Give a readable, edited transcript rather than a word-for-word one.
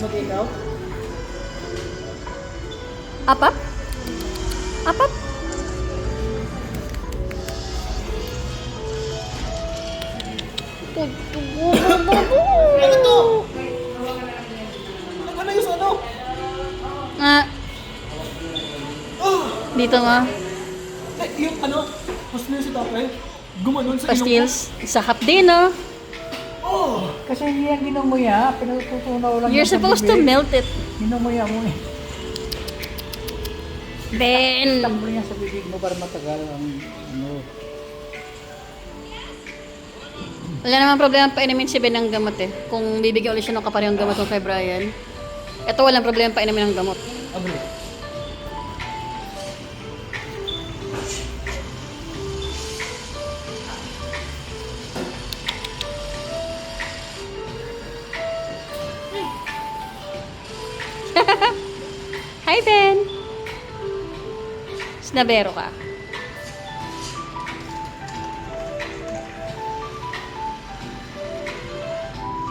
Mag-ikaw? Up, up? Up, up? Ano to? Ano yung ano? Nga. Ah! Dito nga. Yung ano? Mas na si tatay. Gumanon sa Pastilles. Sakap din, no? Oh! Kasi hindi yan ginumuya, pinagtutunaw lang You're yan sa supposed to bibig. melt it. Ginumuya mo eh. Ben! Takbo niya sa bibig mo para matagal ang ano. Wala namang problema painumin si Ben ng gamot eh. Kung bibigyan ulit siya ng kaparehong gamot kay Brian. Ito walang problema painumin ng gamot. Abro. Hi Ben! Snabero ka.